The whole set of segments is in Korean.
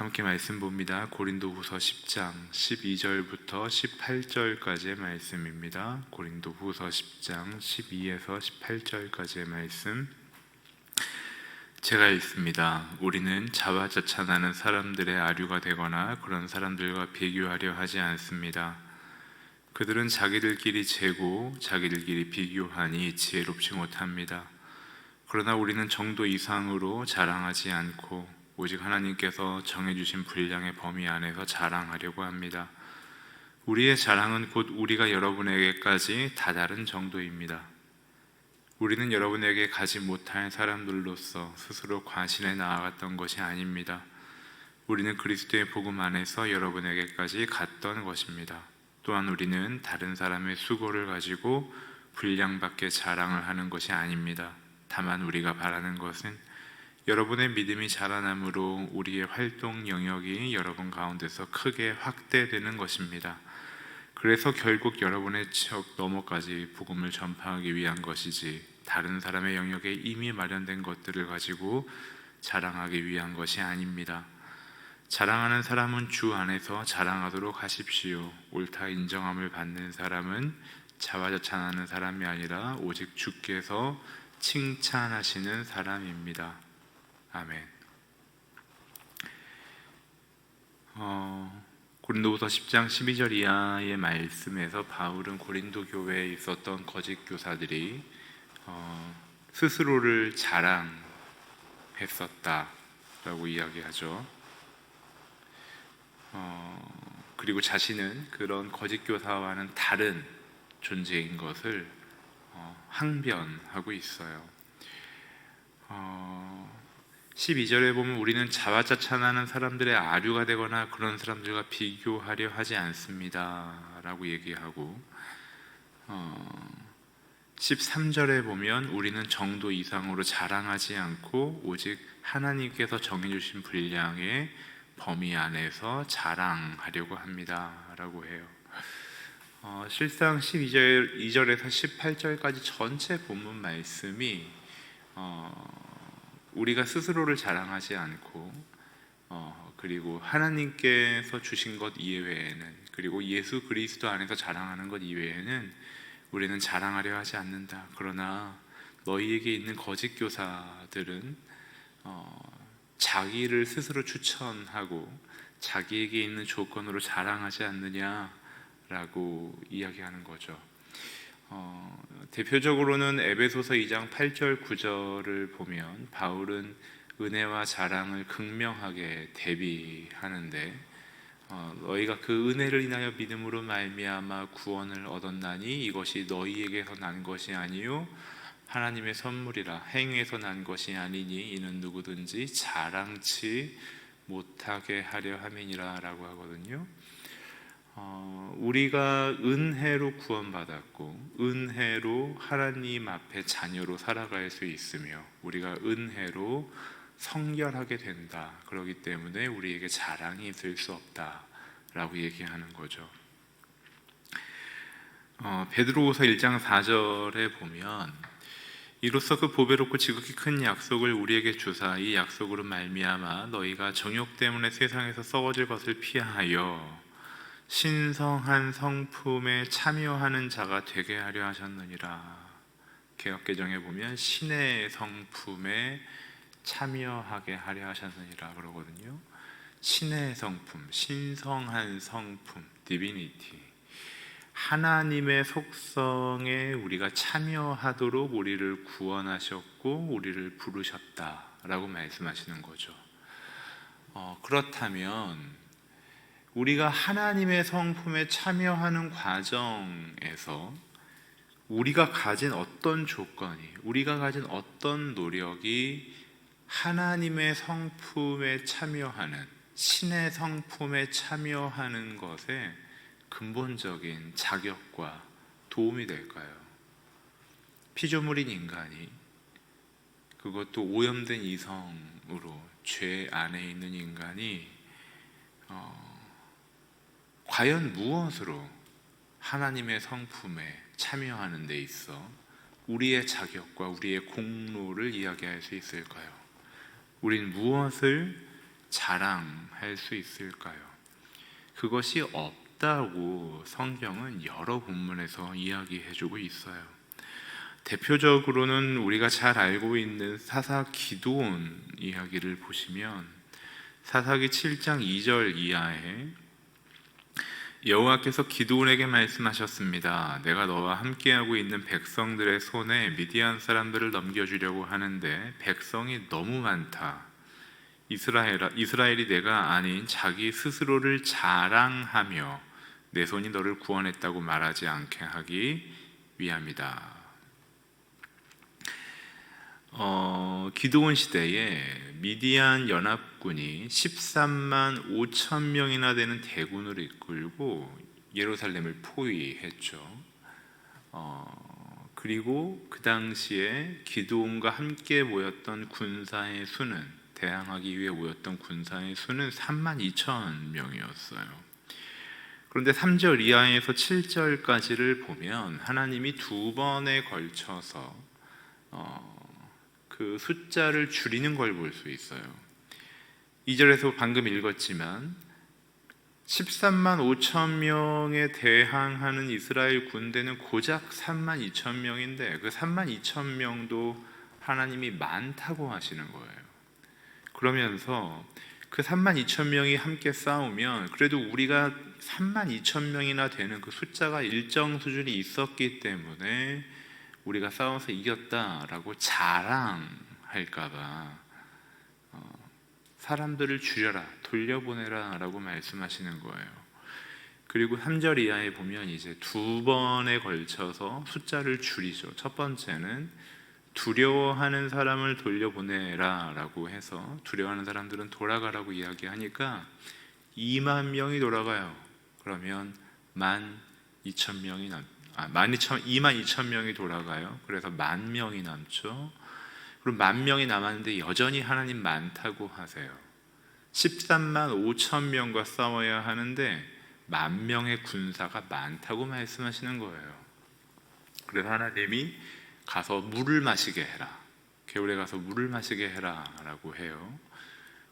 함께 말씀 봅니다. 고린도후서 10장 12절부터 18절까지의 말씀입니다. 고린도후서 10장 12에서 18절까지의 말씀 제가 읽습니다. 우리는 자화자찬하는 사람들의 아류가 되거나 그런 사람들과 비교하려 하지 않습니다. 그들은 자기들끼리 재고 자기들끼리 비교하니 지혜롭지 못합니다. 그러나 우리는 정도 이상으로 자랑하지 않고 오직 하나님께서 정해주신 분량의 범위 안에서 자랑하려고 합니다. 우리의 자랑은 곧 우리가 여러분에게까지 다다른 정도입니다. 우리는 여러분에게 가지 못할 사람들로서 스스로 과신해 나아갔던 것이 아닙니다. 우리는 그리스도의 복음 안에서 여러분에게까지 갔던 것입니다. 또한 우리는 다른 사람의 수고를 가지고 분량밖에 자랑을 하는 것이 아닙니다. 다만 우리가 바라는 것은 여러분의 믿음이 자라남으로 우리의 활동 영역이 여러분 가운데서 크게 확대되는 것입니다. 그래서 결국 여러분의 척 너머까지 복음을 전파하기 위한 것이지 다른 사람의 영역에 이미 마련된 것들을 가지고 자랑하기 위한 것이 아닙니다. 자랑하는 사람은 주 안에서 자랑하도록 하십시오. 옳다 인정함을 받는 사람은 자화자찬하는 사람이 아니라 오직 주께서 칭찬하시는 사람입니다. 아멘. 고린도후서 10장 12절 이하의 말씀에서 바울은 고린도 교회에 있었던 거짓 교사들이 스스로를 자랑했었다라고 이야기하죠. 그리고 자신은 그런 거짓 교사와는 다른 존재인 것을 항변하고 있어요. 12절에 보면 우리는 자화자찬하는 사람들의 아류가 되거나 그런 사람들과 비교하려 하지 않습니다 라고 얘기하고 13절에 보면 우리는 정도 이상으로 자랑하지 않고 오직 하나님께서 정해주신 분량의 범위 안에서 자랑하려고 합니다 라고 해요. 실상 2절에서 18절까지 전체 본문 말씀이 우리가 스스로를 자랑하지 않고 그리고 하나님께서 주신 것 이외에는 그리고 예수 그리스도 안에서 자랑하는 것 이외에는 우리는 자랑하려 하지 않는다. 그러나 너희에게 있는 거짓 교사들은 자기를 스스로 추천하고 자기에게 있는 조건으로 자랑하지 않느냐라고 이야기하는 거죠. 대표적으로는 에베소서 2장 8절 9절을 보면 바울은 은혜와 자랑을 극명하게 대비하는데 너희가 그 은혜를 인하여 믿음으로 말미암아 구원을 얻었나니 이것이 너희에게서 난 것이 아니요 하나님의 선물이라 행위에서 난 것이 아니니 이는 누구든지 자랑치 못하게 하려 함이니라 라고 하거든요. 우리가 은혜로 구원받았고 은혜로 하나님 앞에 자녀로 살아갈 수 있으며 우리가 은혜로 성결하게 된다. 그렇기 때문에 우리에게 자랑이 있을 수 없다라고 얘기하는 거죠. 베드로후서 1장 4절에 보면 이로써 그 보배롭고 지극히 큰 약속을 우리에게 주사 이 약속으로 말미암아 너희가 정욕 때문에 세상에서 썩어질 것을 피하여 신성한 성품에 참여하는 자가 되게 하려 하셨느니라. 개역개정에 보면 신의 성품에 참여하게 하려 하셨느니라 그러거든요. 신의 성품, 신성한 성품, 디비니티, 하나님의 속성에 우리가 참여하도록 우리를 구원하셨고 우리를 부르셨다라고 말씀하시는 거죠. 그렇다면 우리가 하나님의 성품에 참여하는 과정에서 우리가 가진 어떤 조건이, 우리가 가진 어떤 노력이 하나님의 성품에 참여하는, 신의 성품에 참여하는 것에 근본적인 자격과 도움이 될까요? 피조물인 인간이, 그것도 오염된 이성으로 죄 안에 있는 인간이 과연 무엇으로 하나님의 성품에 참여하는 데 있어 우리의 자격과 우리의 공로를 이야기할 수 있을까요? 우린 무엇을 자랑할 수 있을까요? 그것이 없다고 성경은 여러 본문에서 이야기해주고 있어요. 대표적으로는 우리가 잘 알고 있는 사사 기드온 이야기를 보시면 사사기 7장 2절 이하에 여호와께서 기드온에게 말씀하셨습니다. 내가 너와 함께하고 있는 백성들의 손에 미디안 사람들을 넘겨주려고 하는데 백성이 너무 많다. 이스라엘이 내가 아닌 자기 스스로를 자랑하며 내 손이 너를 구원했다고 말하지 않게 하기 위함이다. 기드온 시대에 미디안 연합군이 13만 5천 명이나 되는 대군을 이끌고 예루살렘을 포위했죠. 그리고 그 당시에 기드온과 함께 모였던 군사의 수는, 대항하기 위해 모였던 군사의 수는 3만 2천 명이었어요. 그런데 3절 이하에서 7절까지를 보면 하나님이 두 번에 걸쳐서 그 숫자를 줄이는 걸 볼 수 있어요. 2절에서 방금 읽었지만 13만 5천 명에 대항하는 이스라엘 군대는 고작 3만 2천 명인데 그 3만 2천 명도 하나님이 많다고 하시는 거예요. 그러면서 그 3만 2천 명이 함께 싸우면 그래도 우리가 3만 2천 명이나 되는 그 숫자가 일정 수준이 있었기 때문에 우리가 싸워서 이겼다라고 자랑할까봐 사람들을 줄여라, 돌려보내라 라고 말씀하시는 거예요. 그리고 3절 이하에 보면 이제 두 번에 걸쳐서 숫자를 줄이죠. 첫 번째는 두려워하는 사람을 돌려보내라 라고 해서 두려워하는 사람들은 돌아가라고 이야기하니까 2만 명이 돌아가요. 그러면 2만 2천 명이 돌아가요. 그래서 1만 명이 남죠. 그럼 1만 명이 남았는데 여전히 하나님 많다고 하세요. 13만 5천 명과 싸워야 하는데 1만 명의 군사가 많다고 말씀하시는 거예요. 그래서 하나님이 가서 물을 마시게 해라, 겨울에 가서 물을 마시게 해라 라고 해요.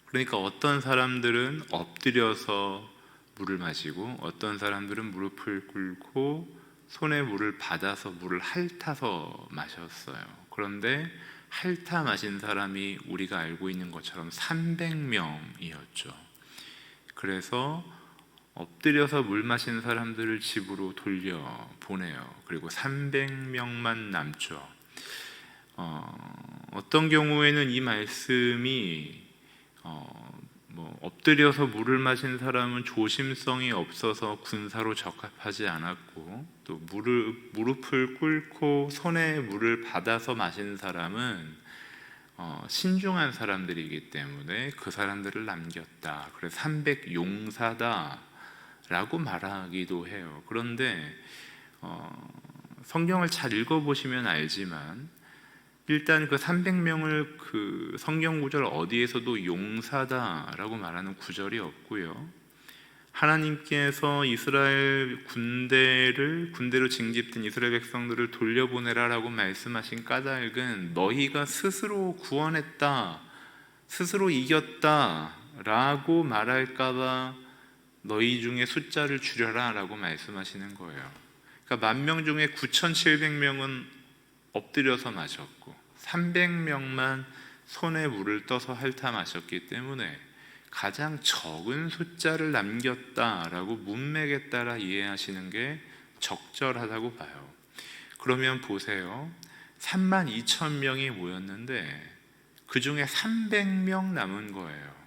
그러니까 어떤 사람들은 엎드려서 물을 마시고 어떤 사람들은 무릎을 꿇고 손에 물을 받아서 물을 핥아서 마셨어요. 그런데 핥아 마신 사람이 우리가 알고 있는 것처럼 300명이었죠. 그래서 엎드려서 물 마신 사람들을 집으로 돌려보내요. 그리고 300명만 남죠. 어떤 경우에는 이 말씀이 엎드려서 물을 마신 사람은 조심성이 없어서 군사로 적합하지 않았고, 또 무릎을 꿇고 손에 물을 받아서 마신 사람은 신중한 사람들이기 때문에 그 사람들을 남겼다. 그래서 300용사다 라고 말하기도 해요. 그런데 성경을 잘 읽어보시면 알지만 일단 그 300명을 그 성경 구절 어디에서도 용사다라고 말하는 구절이 없고요. 하나님께서 이스라엘 군대로 징집된 이스라엘 백성들을 돌려보내라라고 말씀하신 까닭은 너희가 스스로 구원했다, 스스로 이겼다라고 말할까봐 너희 중에 숫자를 줄여라라고 말씀하시는 거예요. 그러니까 10,000명 중에 9,700명은 엎드려서 마셨고 300명만 손에 물을 떠서 핥아 마셨기 때문에 가장 적은 숫자를 남겼다라고 문맥에 따라 이해하시는 게 적절하다고 봐요. 그러면 보세요. 3만 2천 명이 모였는데 그 중에 300명 남은 거예요.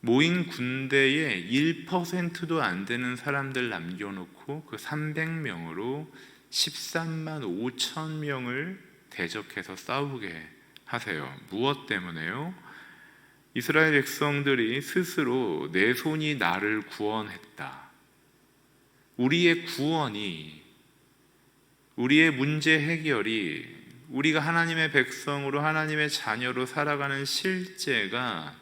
모인 군대에 1%도 안 되는 사람들 남겨놓고 그 300명으로 13만 5천 명을 대적해서 싸우게 하세요. 무엇 때문에요? 이스라엘 백성들이 스스로 내 손이 나를 구원했다, 우리의 구원이, 우리의 문제 해결이, 우리가 하나님의 백성으로 하나님의 자녀로 살아가는 실제가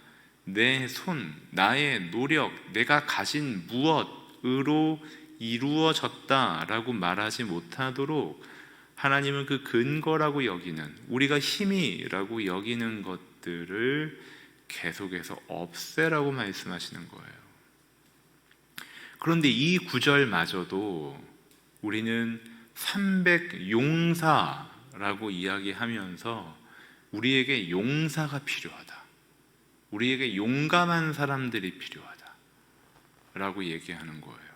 내 손, 나의 노력, 내가 가진 무엇으로 이루어졌다라고 말하지 못하도록 하나님은 그 근거라고 여기는, 우리가 힘이라고 여기는 것들을 계속해서 없애라고 말씀하시는 거예요. 그런데 이 구절마저도 우리는 300용사라고 이야기하면서 우리에게 용사가 필요하다, 우리에게 용감한 사람들이 필요하다 라고 얘기하는 거예요.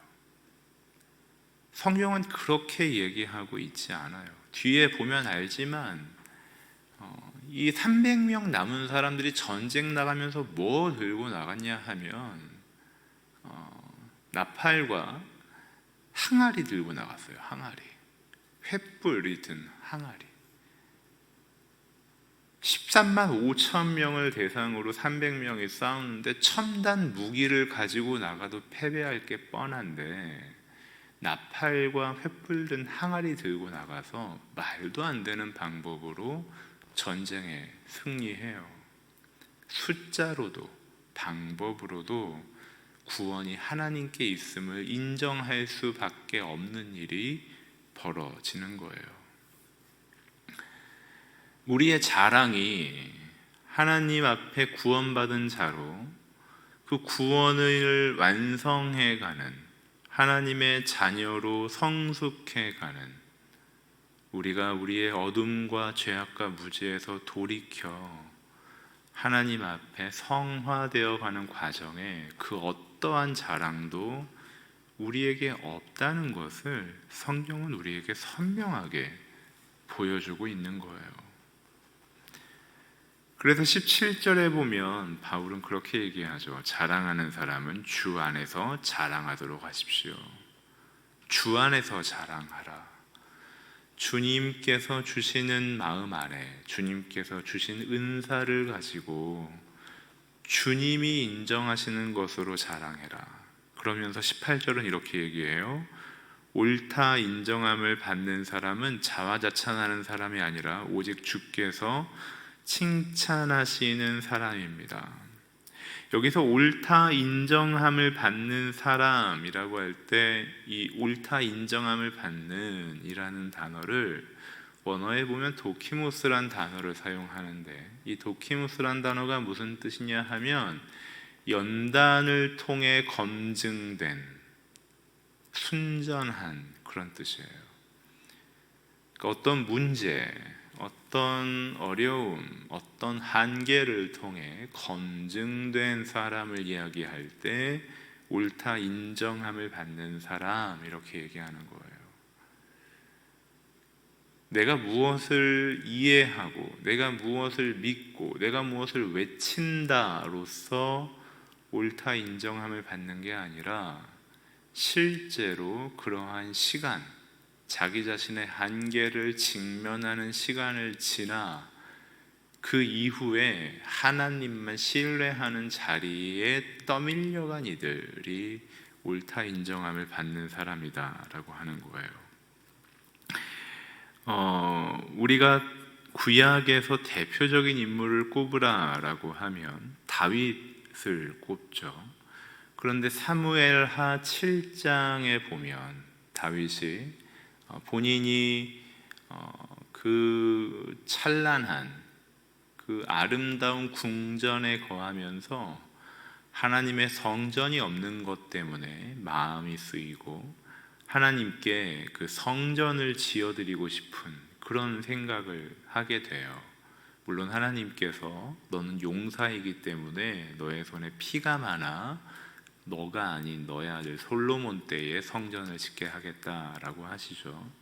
성경은 그렇게 얘기하고 있지 않아요. 뒤에 보면 알지만 이 300명 남은 사람들이 전쟁 나가면서 뭐 들고 나갔냐 하면 나팔과 항아리 들고 나갔어요. 항아리, 횃불이 든 항아리. 13만 5천 명을 대상으로 300명이 싸우는데 첨단 무기를 가지고 나가도 패배할 게 뻔한데 나팔과 횃불 든 항아리 들고 나가서 말도 안 되는 방법으로 전쟁에 승리해요. 숫자로도 방법으로도 구원이 하나님께 있음을 인정할 수밖에 없는 일이 벌어지는 거예요. 우리의 자랑이 하나님 앞에 구원받은 자로 그 구원을 완성해가는, 하나님의 자녀로 성숙해가는, 우리가 우리의 어둠과 죄악과 무지에서 돌이켜 하나님 앞에 성화되어 가는 과정에 그 어떠한 자랑도 우리에게 없다는 것을 성경은 우리에게 선명하게 보여주고 있는 거예요. 그래서 17절에 보면 바울은 그렇게 얘기하죠. 자랑하는 사람은 주 안에서 자랑하도록 하십시오. 주 안에서 자랑하라. 주님께서 주시는 마음 안에, 주님께서 주신 은사를 가지고 주님이 인정하시는 것으로 자랑해라. 그러면서 18절은 이렇게 얘기해요. 옳다 인정함을 받는 사람은 자화자찬하는 사람이 아니라 오직 주께서 칭찬하시는 사람입니다. 여기서 옳다 인정함을 받는 사람이라고 할 때 이 옳다 인정함을 받는 이라는 단어를 원어에 보면 도키모스란 단어를 사용하는데, 이 도키모스란 단어가 무슨 뜻이냐 하면 연단을 통해 검증된, 순전한 그런 뜻이에요. 그러니까 어떤 문제, 어떤 어려움, 어떤 한계를 통해 검증된 사람을 이야기할 때 옳다 인정함을 받는 사람, 이렇게 얘기하는 거예요. 내가 무엇을 이해하고, 내가 무엇을 믿고, 내가 무엇을 외친다로서 옳다 인정함을 받는 게 아니라 실제로 그러한 시간, 자기 자신의 한계를 직면하는 시간을 지나 그 이후에 하나님만 신뢰하는 자리에 떠밀려간 이들이 옳다 인정함을 받는 사람이다 라고 하는 거예요. 우리가 구약에서 대표적인 인물을 꼽으라라고 하면 다윗을 꼽죠. 그런데 사무엘하 7장에 보면 다윗이 본인이 그 찬란한, 그 아름다운 궁전에 거하면서 하나님의 성전이 없는 것 때문에 마음이 쓰이고 하나님께 그 성전을 지어드리고 싶은 그런 생각을 하게 돼요. 물론 하나님께서 너는 용사이기 때문에 너의 손에 피가 많아 너가 아닌 너의 아들 솔로몬 때에 성전을 짓게 하겠다라고 하시죠.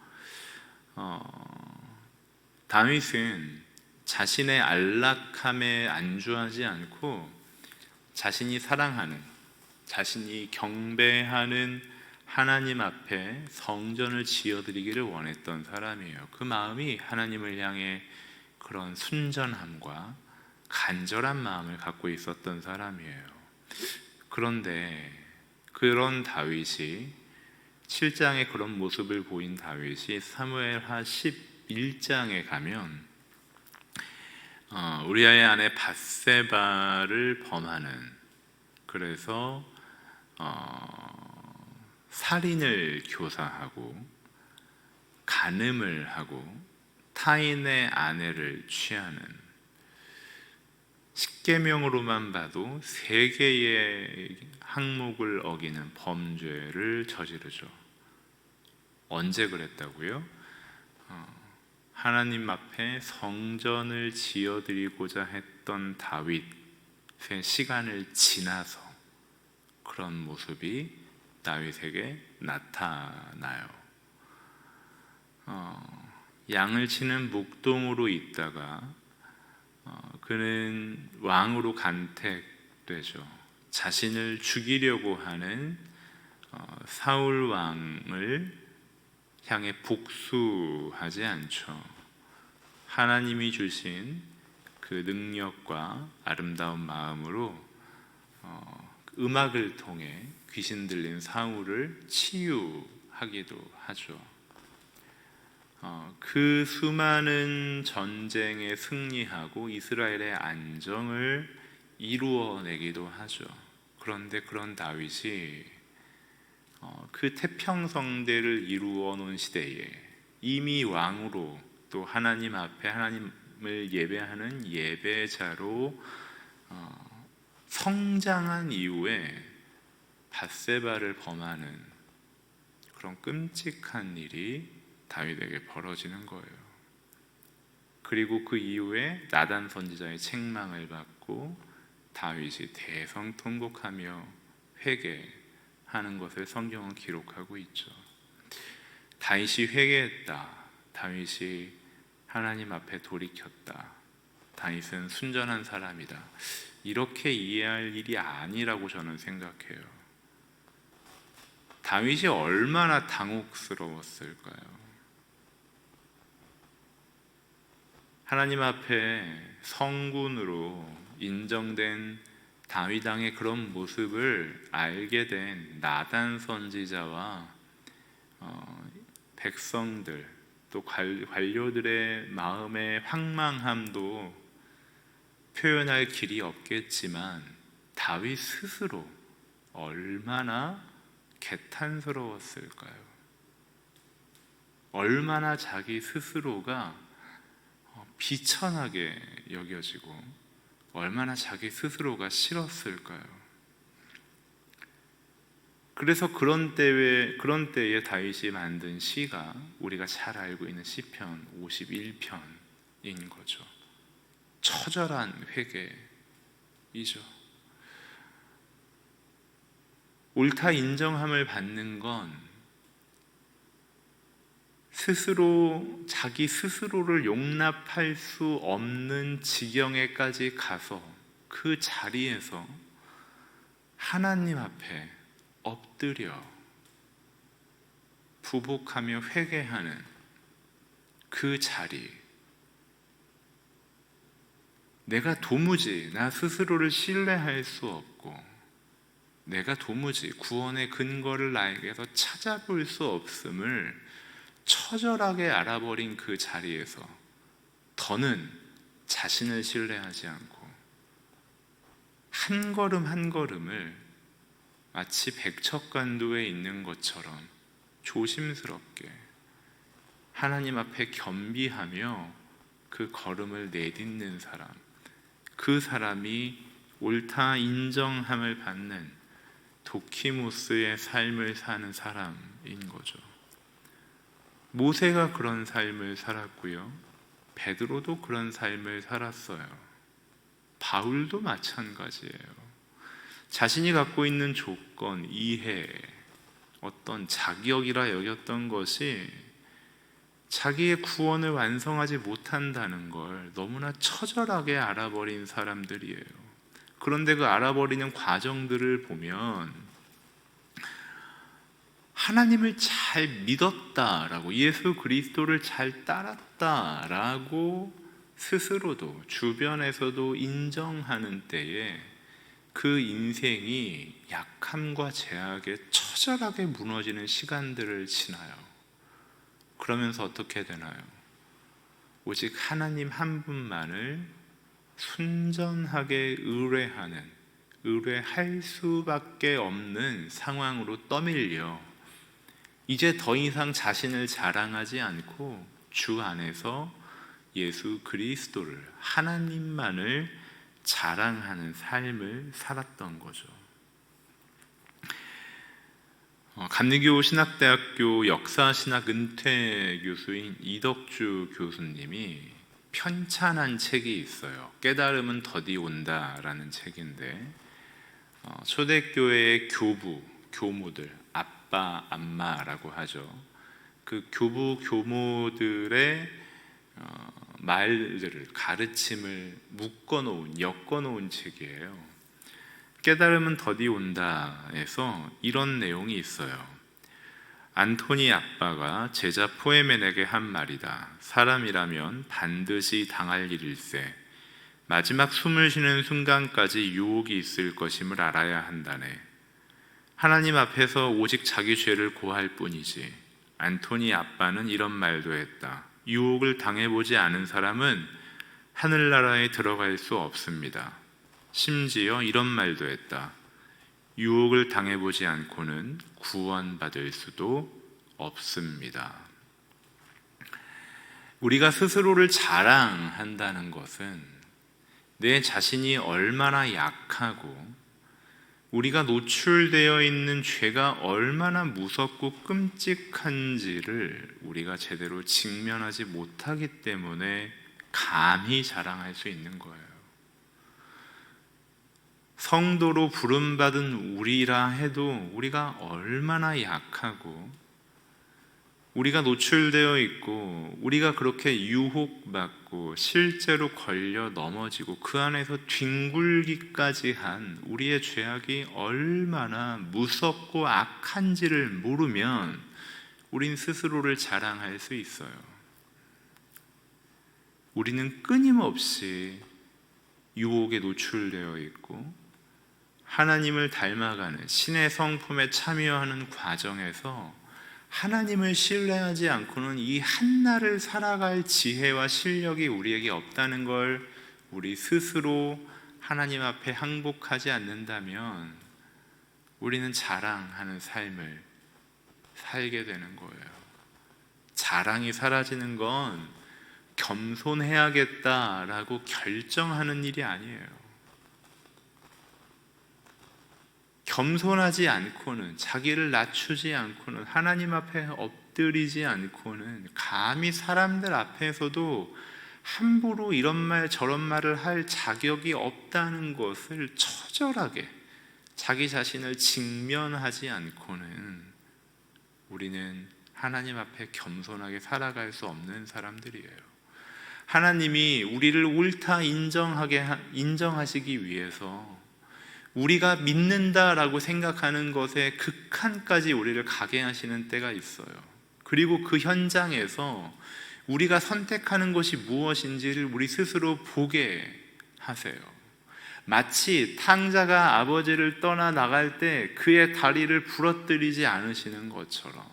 다윗은 자신의 안락함에 안주하지 않고 자신이 사랑하는, 자신이 경배하는 하나님 앞에 성전을 지어드리기를 원했던 사람이에요. 그 마음이 하나님을 향해 그런 순전함과 간절한 마음을 갖고 있었던 사람이에요. 그런데 그런 다윗이 7장에 그런 모습을 보인 다윗이 사무엘하 11장에 가면 우리아의 아내 밧세바를 범하는, 그래서 살인을 교사하고 간음을 하고 타인의 아내를 취하는, 십계명으로만 봐도 3개의 항목을 어기는 범죄를 저지르죠. 언제 그랬다고요? 하나님 앞에 성전을 지어드리고자 했던 다윗의 시간을 지나서 그런 모습이 다윗에게 나타나요. 양을 치는 목동으로 있다가 그는 왕으로 간택되죠. 자신을 죽이려고 하는 사울 왕을 향해 복수하지 않죠. 하나님이 주신 그 능력과 아름다운 마음으로 음악을 통해 귀신 들린 사울을 치유하기도 하죠. 그 수많은 전쟁에 승리하고 이스라엘의 안정을 이루어내기도 하죠. 그런데 그런 다윗이 그 태평성대를 이루어 놓은 시대에 이미 왕으로 또 하나님 앞에 하나님을 예배하는 예배자로 성장한 이후에 밧세바를 범하는 그런 끔찍한 일이 다윗에게 벌어지는 거예요. 그리고 그 이후에 나단 선지자의 책망을 받고 다윗이 대성통곡하며 회개하는 것을 성경은 기록하고 있죠. 다윗이 회개했다. 다윗이 하나님 앞에 돌이켰다. 다윗은 순전한 사람이다. 이렇게 이해할 일이 아니라고 저는 생각해요. 다윗이 얼마나 당혹스러웠을까요? 하나님 앞에 성군으로 인정된 다윗 왕의 그런 모습을 알게 된 나단 선지자와 백성들 또 관료들의 마음의 황망함도 표현할 길이 없겠지만 다윗 스스로 얼마나 개탄스러웠을까요? 얼마나 자기 스스로가 비천하게 여겨지고 얼마나 자기 스스로가 싫었을까요? 그래서 그런 때에 다윗이 만든 시가 우리가 잘 알고 있는 시편 51편인 거죠. 처절한 회개이죠. 옳다 인정함을 받는 건 스스로 자기 스스로를 용납할 수 없는 지경에까지 가서 그 자리에서 하나님 앞에 엎드려 부복하며 회개하는 그 자리, 내가 도무지 나 스스로를 신뢰할 수 없고 내가 도무지 구원의 근거를 나에게서 찾아볼 수 없음을 처절하게 알아버린 그 자리에서 더는 자신을 신뢰하지 않고 한 걸음 한 걸음을 마치 백척간도에 있는 것처럼 조심스럽게 하나님 앞에 겸비하며 그 걸음을 내딛는 사람, 그 사람이 옳다 인정함을 받는 도키모스의 삶을 사는 사람인 거죠. 모세가 그런 삶을 살았고요, 베드로도 그런 삶을 살았어요. 바울도 마찬가지예요. 자신이 갖고 있는 조건, 이해, 어떤 자격이라 여겼던 것이 자기의 구원을 완성하지 못한다는 걸 너무나 처절하게 알아버린 사람들이에요. 그런데 그 알아버리는 과정들을 보면 하나님을 잘 믿었다라고, 예수 그리스도를 잘 따랐다라고 스스로도 주변에서도 인정하는 때에 그 인생이 약함과 제약에 처절하게 무너지는 시간들을 지나요. 그러면서 어떻게 되나요? 오직 하나님 한 분만을 순전하게 의뢰할 수밖에 없는 상황으로 떠밀려 이제 더 이상 자신을 자랑하지 않고 주 안에서 예수 그리스도를, 하나님만을 자랑하는 삶을 살았던 거죠. 감리교 신학대학교 역사신학 은퇴 교수인 이덕주 교수님이 편찬한 책이 있어요. 깨달음은 더디 온다라는 책인데, 초대교회의 교무들, 아빠, 엄마라고 하죠. 그 교부, 교모들의 말들을, 가르침을 엮어놓은 책이에요. 깨달음은 더디 온다에서 이런 내용이 있어요. 안토니 아빠가 제자 포에멘에게 한 말이다. 사람이라면 반드시 당할 일일세. 마지막 숨을 쉬는 순간까지 유혹이 있을 것임을 알아야 한다네. 하나님 앞에서 오직 자기 죄를 고할 뿐이지. 안토니 아빠는 이런 말도 했다. 유혹을 당해보지 않은 사람은 하늘나라에 들어갈 수 없습니다. 심지어 이런 말도 했다. 유혹을 당해보지 않고는 구원받을 수도 없습니다. 우리가 스스로를 자랑한다는 것은 내 자신이 얼마나 약하고 우리가 노출되어 있는 죄가 얼마나 무섭고 끔찍한지를 우리가 제대로 직면하지 못하기 때문에 감히 자랑할 수 있는 거예요. 성도로 부름받은 우리라 해도 우리가 얼마나 약하고 우리가 노출되어 있고 우리가 그렇게 유혹받고 실제로 걸려 넘어지고 그 안에서 뒹굴기까지 한 우리의 죄악이 얼마나 무섭고 악한지를 모르면 우린 스스로를 자랑할 수 있어요. 우리는 끊임없이 유혹에 노출되어 있고 하나님을 닮아가는 신의 성품에 참여하는 과정에서 하나님을 신뢰하지 않고는 이 한날을 살아갈 지혜와 실력이 우리에게 없다는 걸 우리 스스로 하나님 앞에 항복하지 않는다면 우리는 자랑하는 삶을 살게 되는 거예요. 자랑이 사라지는 건 겸손해야겠다라고 결정하는 일이 아니에요. 겸손하지 않고는, 자기를 낮추지 않고는, 하나님 앞에 엎드리지 않고는 감히 사람들 앞에서도 함부로 이런 말 저런 말을 할 자격이 없다는 것을 처절하게 자기 자신을 직면하지 않고는 우리는 하나님 앞에 겸손하게 살아갈 수 없는 사람들이에요. 하나님이 우리를 옳다 인정하시기 위해서 우리가 믿는다라고 생각하는 것에 극한까지 우리를 가게 하시는 때가 있어요. 그리고 그 현장에서 우리가 선택하는 것이 무엇인지를 우리 스스로 보게 하세요. 마치 탕자가 아버지를 떠나 나갈 때 그의 다리를 부러뜨리지 않으시는 것처럼,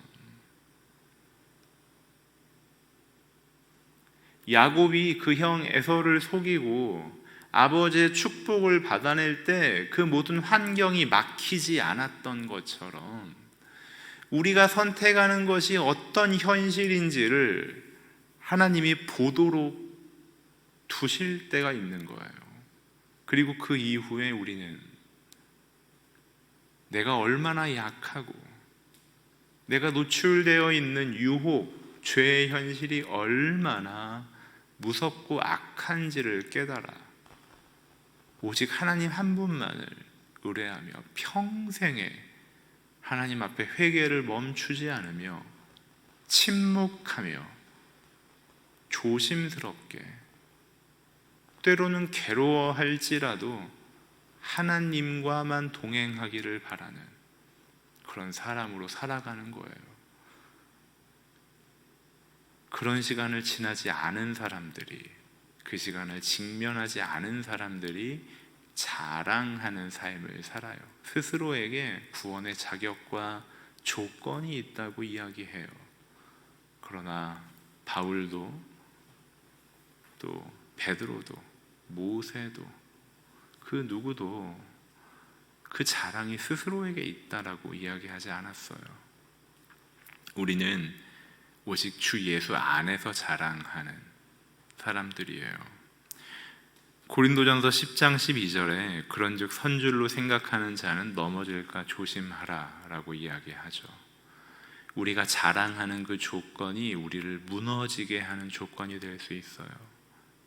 야곱이 그 형 에서를 속이고 아버지의 축복을 받아낼 때 그 모든 환경이 막히지 않았던 것처럼 우리가 선택하는 것이 어떤 현실인지를 하나님이 보도록 두실 때가 있는 거예요. 그리고 그 이후에 우리는 내가 얼마나 약하고 내가 노출되어 있는 유혹, 죄의 현실이 얼마나 무섭고 악한지를 깨달아 오직 하나님 한 분만을 의뢰하며 평생에 하나님 앞에 회개를 멈추지 않으며 침묵하며 조심스럽게, 때로는 괴로워할지라도 하나님과만 동행하기를 바라는 그런 사람으로 살아가는 거예요. 그런 시간을 지나지 않은 사람들이, 그 시간을 직면하지 않은 사람들이 자랑하는 삶을 살아요. 스스로에게 구원의 자격과 조건이 있다고 이야기해요. 그러나 바울도 또 베드로도 모세도 그 누구도 그 자랑이 스스로에게 있다라고 이야기하지 않았어요. 우리는 오직 주 예수 안에서 자랑하는 사람들이에요. 고린도전서 10장 12절에 그런즉 선줄로 생각하는 자는 넘어질까 조심하라 라고 이야기하죠. 우리가 자랑하는 그 조건이 우리를 무너지게 하는 조건이 될 수 있어요.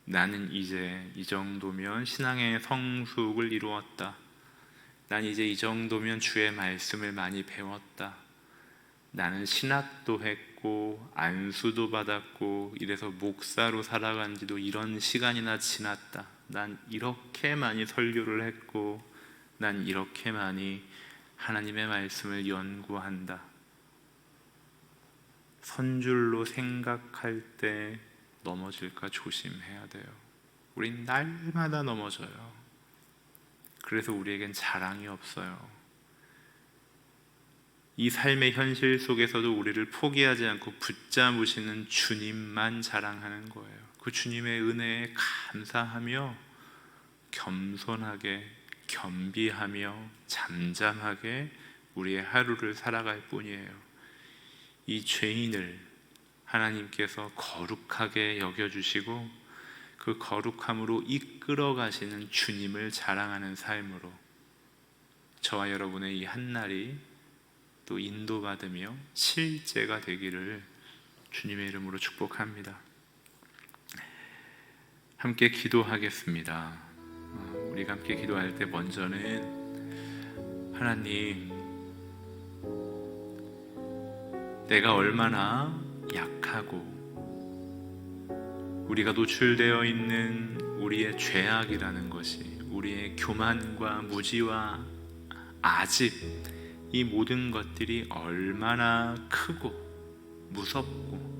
나는 이제 이 정도면 신앙의 성숙을 이루었다. 난 이제 이 정도면 주의 말씀을 많이 배웠다. 나는 신학도 했고 안수도 받았고 이래서 목사로 살아간 지도 이런 시간이나 지났다. 난 이렇게 많이 설교를 했고 난 이렇게 많이 하나님의 말씀을 연구한다. 선줄로 생각할 때 넘어질까 조심해야 돼요. 우린 날마다 넘어져요. 그래서 우리에겐 자랑이 없어요. 이 삶의 현실 속에서도 우리를 포기하지 않고 붙잡으시는 주님만 자랑하는 거예요. 그 주님의 은혜에 감사하며 겸손하게 겸비하며 잠잠하게 우리의 하루를 살아갈 뿐이에요. 이 죄인을 하나님께서 거룩하게 여겨주시고 그 거룩함으로 이끌어 가시는 주님을 자랑하는 삶으로 저와 여러분의 이 한날이 또 인도받으며 실제가 되기를 주님의 이름으로 축복합니다. 함께 기도하겠습니다. 우리가 함께 기도할 때 먼저는 하나님, 내가 얼마나 약하고 우리가 노출되어 있는 우리의 죄악이라는 것이, 우리의 교만과 무지와 아집, 이 모든 것들이 얼마나 크고 무섭고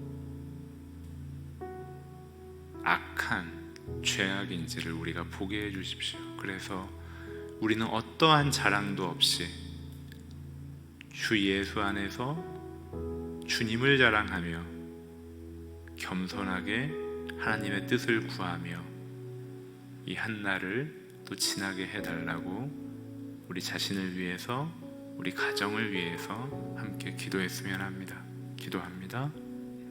악한 죄악인지를 우리가 보게 해 주십시오. 그래서 우리는 어떠한 자랑도 없이 주 예수 안에서 주님을 자랑하며 겸손하게 하나님의 뜻을 구하며 이 한날을 또 지나게 해달라고 우리 자신을 위해서, 우리 가정을 위해서 함께 기도했으면 합니다. 기도합니다.